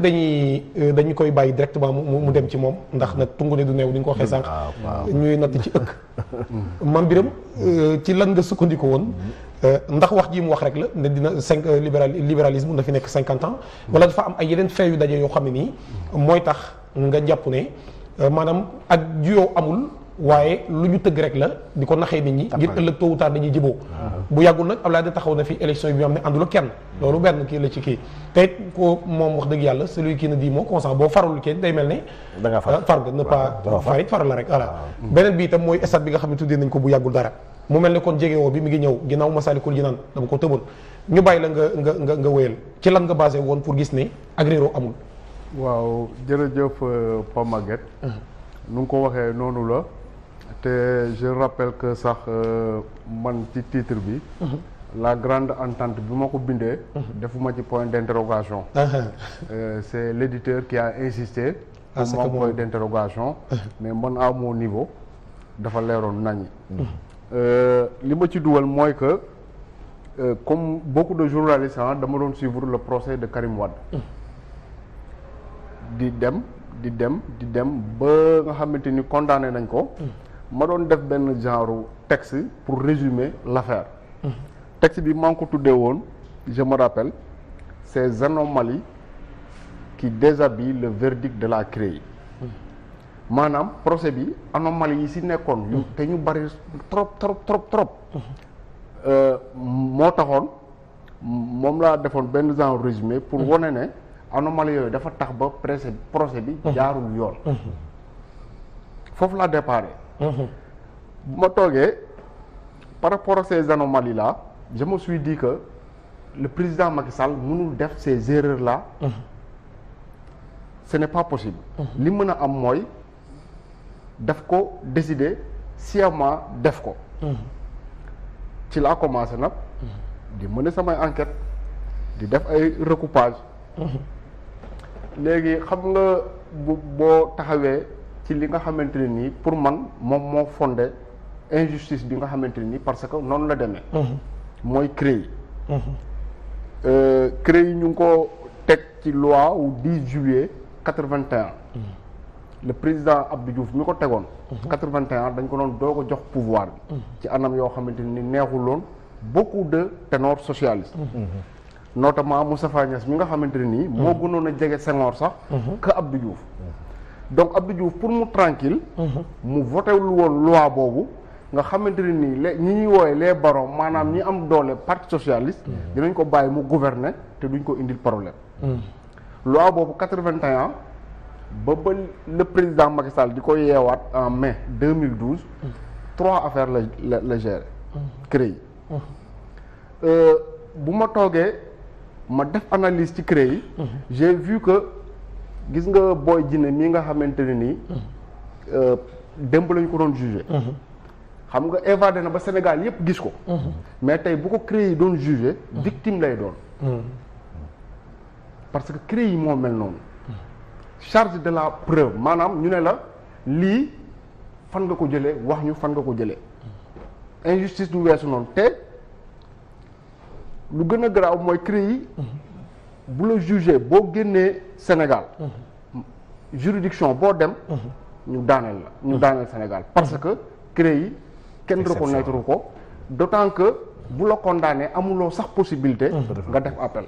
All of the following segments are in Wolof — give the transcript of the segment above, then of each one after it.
dañu koy bàyyi directement mu dem ci moom ndax nag tungu ne du neew ni nga ko waxee sànq. ñuy natt ci ëkk. Mame Birame ci lan nga sukkandiku woon ndax wax ji mu wax rek la ne dina libéralisme na fi nekk 50 ans. wala dafa am ay yeneen fee yu daje yoo xam ne nii mooy tax nga jàpp ne maanaam ak juyoo amul. waaye lu ñu tëgg rek la di ko naxee nit ñi ngir ëllëg tôt ou tard dañuy jiboo bu yàggul nag Abdoulaye da taxaw na fi élection bi am ne àndul ak kenn loolu benn kii la ci kii te it ko moom wax dëgg yàlla celui qui ne dit mot consent boo farul kenn day mel ne da nga far nga ne pas far it far la rek voilà beneen bi itam mooy stade bi nga xam ne tuddee nañ ko bu yàggul dara mu mel ne kon jegewoo bi mi ngi ñëw ginnaaw Massalikul Jinaan dama ko tëboon ñu bàyyi la nga wéyal ci lan nga basé woon pour gis ne ak réeroo amul waaw jërëjëf Pape Maguette nu nga ko waxee noonu la te je rappelle que sax man ci titre bi la grande entente bi ma ko bindee defuma ci point d'interrogation c'est l'éditeur qui a insisté pour mon point d'interrogation mais man à mon niveau dafa leeroon nañi li ma ci dugal mooy que comme beaucoup de journalistes dama doon suivre le procès de Karim Wade di dem ba nga xamante ni condamné nañ ko ma doon def benn genre texte pour résumer l'affaire texte bi maa ngi ko tuddee woon je me rappelle ces anomalies qui déshabillent le verdict de la CREI maanaam procès bi anomalie yi ci nekkoon yu te ñu bari trop moo taxoon moom laa defoon benn genre résumé pour wane ne anomalie yooyu dafa tax ba procès bi jaarul yoon foofu laa déparé bu ma toogee par rapport à ces anomalies là je me suis dit que le président Macky Sall mënul def ces erreurs là ce n'est pas possible li mën a am mooy daf ko décider sciemment def ko ci laa commencé nag di mener samay enquête di def ay recoupage léegi xam nga boo taxawee ci li nga xamante ne nii pour man moom moo fondé injustice bi nga xamante ne nii parce que noonu la demee mooy CREI CREI ñu ngi ko teg ci loi wu 10 juillet 81 le président Abdou Diouf mi ko tegoon 81 dañ ko doon doo ko jox pouvoir bi ci anam yoo xamante ni neexuloon beaucoup de ténors socialistes notamment Moustapha Niasse mi nga xamante ne nii moo gënoon a jege Senghor sax que Abdou Diouf donc Abdou Diouf pour mu tranquille mu voté lu woon loi boobu nga xamante ne nii ñi ñuy wooye les barons maanaam ñi am doole parti socialiste dinañ ko bàyyi mu gouverner te duñ ko indil problème loi boobu 81 ba le président Macky Sall di ko yeewaat en mai 2012 trois affaires la géré CREI bu ma toogee ma def analyse ci CREI j'ai vu que gis nga Boy Djiné mii nga xamante ne nii démb lañu ko doon jugé xam nga évadé na ba Sénégal yépp gis ko mais tey bu ko CREI doon jugé victime lay doon parce que CREI moo mel noonu charge de la preuve maanaam ñu ne la lii fan nga ko jëlee wax ñu fan nga ko jëlee injustice du weesu noonu te lu gën a garaaw mooy CREI bu la jugé boo génnee Sénégal juridiction boo dem ñu daaneel Sénégal parce que CREI kenn reconnaître ko d'autant que bu la condamné amuloo sax possibilité nga def appel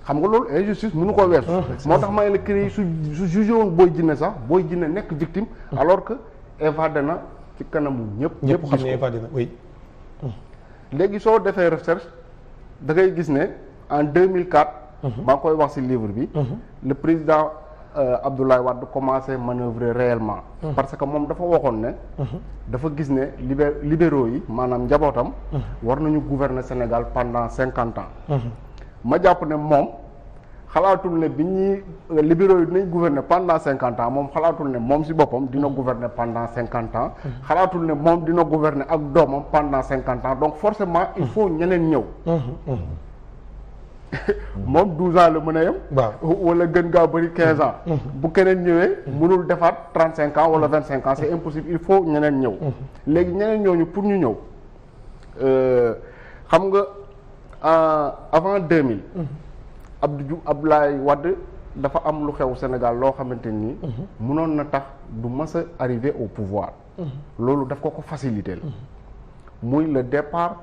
xam nga loolu injustice mënu ko weesu moo tax may la CREI su jugé woon Boy Djiné sax Boy Djiné nekk victime alors que évadé na ci kanamu ñëpp xam ne évadé na oui léegi soo defee recherche da ngay gis ne en 2004 maa ngi koy wax ci livre bi le président Abdoulaye Wade commencé manœuvrer réellement parce que moom dafa waxoon ne dafa gis ne libéraux yi maanaam njabootam war nañu gouverner Sénégal pendant 50 ans ma jàpp ne moom xalaatul ne bi ñuy libéraux yi dinañ gouverner pendant 50 ans moom xalaatul ne moom ci boppam dina gouverner pendant 50 ans xalaatul ne moom dina gouverner ak doomam pendant 50 ans donc forcément il faut ñeneen ñëw moom 12 ans la mën a yem wala gën gaa bëri 15 ans bu keneen ñëwee mënul defaat 35 ans wala 25 ans c'est impossible il faut ñeneen ñëw léegi ñeneen ñooñu pour ñu ñëw xam nga avant 2000 Abdoulaye Wade dafa am lu xew Sénégal loo xamante ni. mënoon na tax du mës a arriver au pouvoir. loolu daf ko faciliter la. muy le départ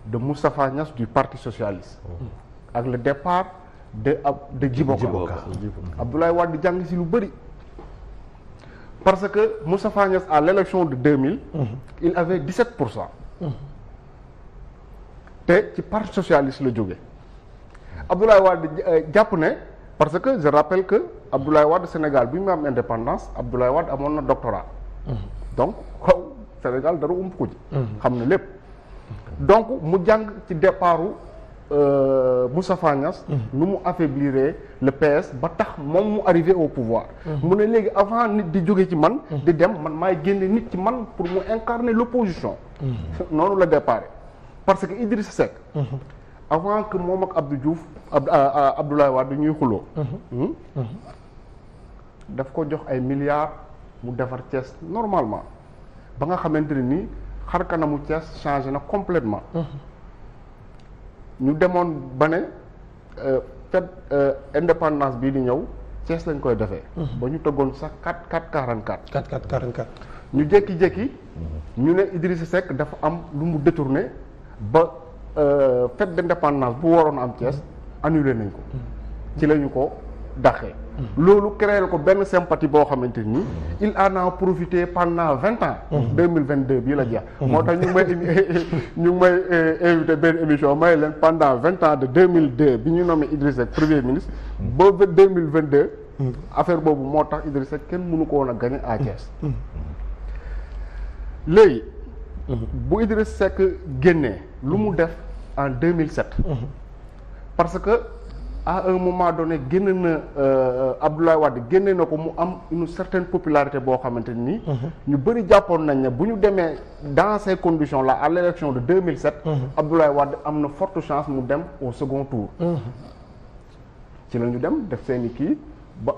de Moustapha Niasse du Parti socialiste. ak le départ de Djibo Ka. Abdoulaye Wade jàng si lu bëri. parce que Moustapha Niasse à l'élection de 2000. il avait 17%. te ci Parti socialiste la jóge Abdoulaye Wade jàpp ne parce que je rappelle que Abdoulaye Wade Sénégal bi mu am indépendance Abdoulaye Wade amoon na doctorat. donc xaw Sénégal dara ump ko ci. xam na lépp. donc mu jàng ci départu Moustapha Niasse. nu mu affaiblir le PS ba tax moom mu arrivé au pouvoir. mu ne léegi avant nit di jóge ci man. di dem man maay génne nit ci man pour mu incarner l'opposition. noonu la départ parce que Idrissa Seck. avant que moom ak Abdou Diouf Abdoulaye Wade ñuy xuloo. daf ko jox ay milliards mu defar Thiès normalement ba nga xamante ne nii xar kanamu Thiès changé na complètement ñu demoon ba ne fête indépendance bii di ñëw Thiès lañ koy defee. ba ñu tëggoon sax 4-4-44. 4-4-44. ñu jékki-jékki. ñu ne Idrissa Seck dafa am lu mu détourné ba fête d'indépendance bu waroon am Thiès annulé nañ ko. ci lañu ko dàqee. loolu créé ko benn sympathie boo xamante ni il en a profité pendant 20 ans. 2022 bii la jeex. moo tax ñu ngi may invité benn émission may leen pendant 20 ans de 2002 bi ñu nommé Idrissa Seck premier ministre. ba 2022. affaire boobu moo tax Idrissa Seck kenn mënu ko woon a gagné à Thiès. léegi. bu Idrissa Seck génnee lu mu def en 2007. parce que. à un moment donné génn na Abdoulaye Wade génne na ko mu am une certaine popularité boo xamante ni. ñu bëri jàppoon nañ ne bu ñu demee dans ces conditions là à l'élection de 2007. Abdoulaye Wade am na forte chance mu dem au second tour. ci la ñu dem def seeni kii ba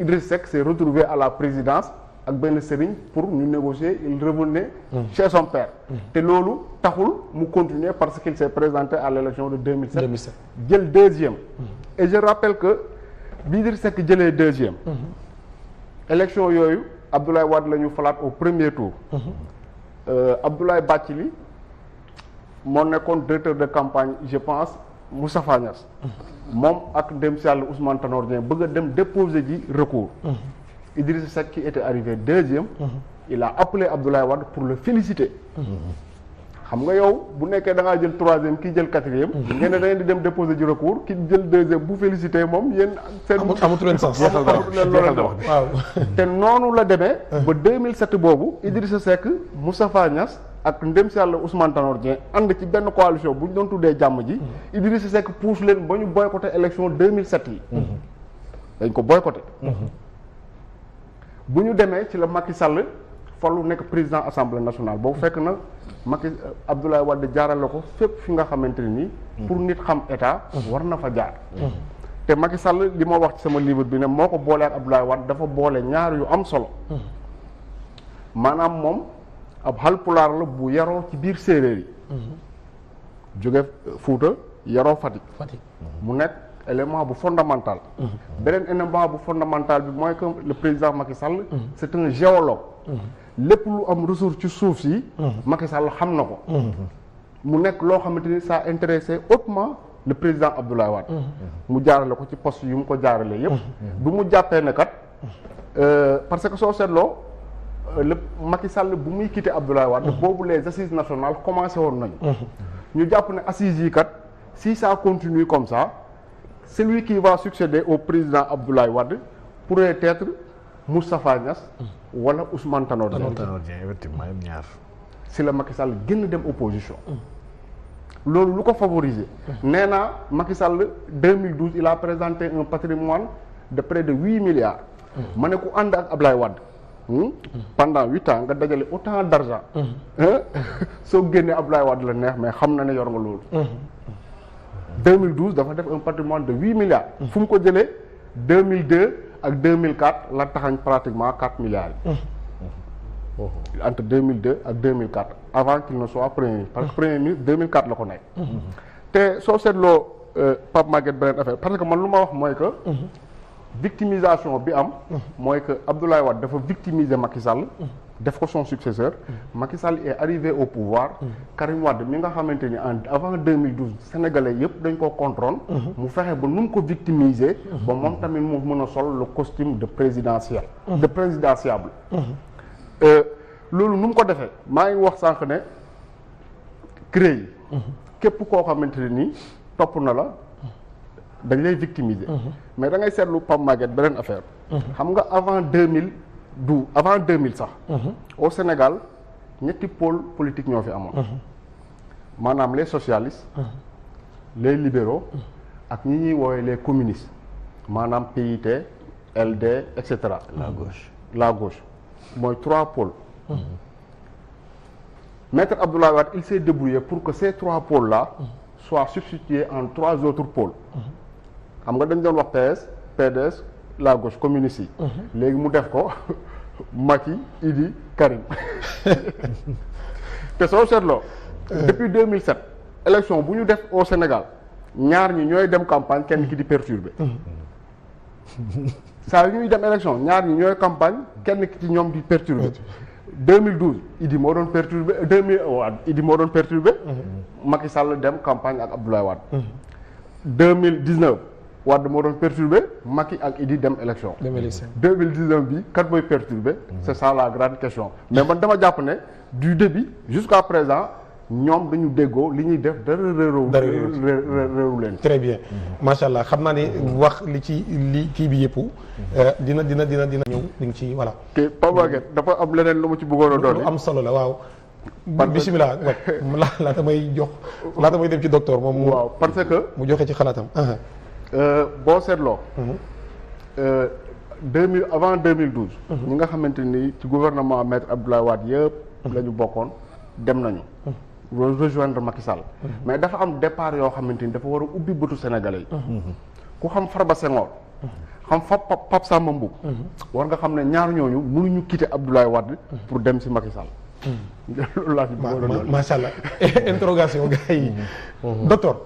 Idriss Seck s'est retrouvé à la présidence ak benn sëriñ pour ñu négocier il revenait chez son père. te loolu taxul mu continuer parce qu'il s'est présenté à l'élection de 2007. jël deuxième. et je rappelle que bi Idriss Seck jëlee deuxième. élection yooyu Abdoulaye Wade la ñu falaat au premier tour. Abdoulaye Bathily moo nekkoon directeur de campagne je pense Moustapha Niasse. moom ak dem si yàlla Ousmane Tanor Dieng bëgg a dem déposer ji recours. Idrissa Seck qui était arrivé deuxième. il a appelé Abdoulaye Wade pour le féliciter. xam nga yow bu nekkee da ngaa jël troisième kii jël quatrième. ngeen ne da ngeen di dem déposer ji recours ki jël deuxième bu féliciter moom yéen. seen amatu leen sens waaw te noonu la demee. ba 2007 boobu Idrissa Seck Moustapha Niasse ak ndem si yàlla Ousmane Tanor Dieng ànd ci benn coalition bu ñu doon tuddee jàmm ji. Idrissa Seck pousse leen ba ñu boycotté élection 2007 yi. dañ ko boycotté. bu ñu demee ci la Macky Sall falu nekk président assemblée nationale boobu fekk na Macky Abdoulaye Wade jaarale ko fépp fi nga xamante ne nii. pour nit xam état. war na fa jaar. te Macky Sall li ma wax ci sama livre bi ne moo ko boolee ak Abdoulaye Wade dafa boole ñaar yu am solo. maanaam moom ab Haalpulaar la bu yaroo ci biir séeréer yi. jóge Fuuta yaroo Fatick. mu nekk élément bu fondamental. beneen élément bu fondamental bi mooy que le président Macky Sall. c'est un géologue. lépp lu am ressource ci suuf si. Macky Sall xam na ko. mu nekk loo xamante ni ça intéressé hautement le président Abdoulaye Wade. mu jaarale ko ci poste yu mu ko jaarale yépp bu mu jàppee ne kat parce que soo seetloo le Macky Sall bu muy quitté Abdoulaye Wade. boobu les assises nationales commencé woon nañu. ñu jàpp ne assises yi kat si ça continue comme ça. celui qui va succéder au président Abdoulaye Wade pourrait être Moustapha Niasse wala Ousmane Tanor Dieng. effectivement ñaar. si la Macky Sall génn dem opposition. loolu lu ko favoriser. nee naa Macky Sall 2012 il a présenté un patrimoine de près de 8 milliards. ma ne ku ànd ak Abdoulaye Wade. pendant 8 ans nga dajale autant d'argent. soo génnee Abdoulaye Wade la neex mais xam na ne yor nga loolu. 2012 dafa def un patrimoine de 8 milliards. fu mu ko jëlee 2002 ak 2004 la taxañ pratiquement 4 milliards yi. entre 2002 ak 2004 avant qu'il ne soit premier ministre parce que premier ministre 2004 la ko nekk. te soo seetloo Pape Maguette beneen affaire parce que man lu ma wax mooy que. victimisation bi am. mooy que Abdoulaye Wade dafa victimiser Macky Sall. def ko son successeur. Macky Sall est arrivé au pouvoir. Karim Wade mi nga xamante ni avant 2012 sénégalais yëpp dañ ko contrôle. mu fexe ba nu mu ko victimiser. ba moom tamit mu mën a sol le costume de présidentiel. de présidentiable. loolu nu mu ko defee maa ngi wax sànq ne CREI yi. képp koo xamante ne nii topp na la dañ lay victimiser. mais da ngay seetlu Pape Maguette beneen affaire. xam nga avant 2000 sax. au Sénégal ñetti pôle politique ñoo fi amoon. maanaam les socialistes. les libéraux. ak ñi ñuy woowee les communistes. maanaam PIT LD et cetera. la gauche mooy 3 pôles. Maître Abdoulaye Wade il s'est débrouillé pour que ces 3 pôles là soient substitués en 3 autres pôles. xam nga dañ doon wax PS PDS la gauche communiste yi. léegi mu def ko Macky Idi Karim te soo seetloo. depuis 2007 élection bu ñu def au Sénégal ñaar ñi ñooy dem campagne kenn ki di perturber. saa yu ñuy dem élection ñaar ñi ñooy campagne kenn ki ci ñoom di perturber. 2012 Idi moo doon perturbé 2000 waaw Idi moo doon perturbé. Macky Sall dem campagne ak Abdoulaye Wade. 2019 Wade moo doon perturbé Macky ak Idi dem élection. 2019 bi kat mooy perturbé. c'est ça la grande question. mais man dama jàpp ne du début jusqu'à présent ñoom dañu déggoo li ñuy def dara réeru leen. très bien macha allah xam naa ne wax li kii bi yëpp. dina ñëw di nga ci voilà. te Pape Maguette dafa am leneen lu ma ci bëggoon a doon. lu am solo la waaw. bisimilah laata may dem ci docteur moom. waaw parce que mu joxe ci xalaatam. boo seetloo. avant 2012. ñi nga xamante ni ci gouvernement Maître Abdoulaye Wade yëpp. la ñu bokkoon dem nañu. rejoindre Macky Sall. mais dafa am départ yoo xamante ni dafa war a ubbi bëtu Sénégalais yi. ku xam Farba Senghor. xam Pape Samba Mboup. war nga xam ne ñaar ñooñu mënuñu quitter Abdoulaye Wade pour dem ci Macky Sall. loolu laa ci bëggoon a doon. macha allah interrogation gars yi docteur.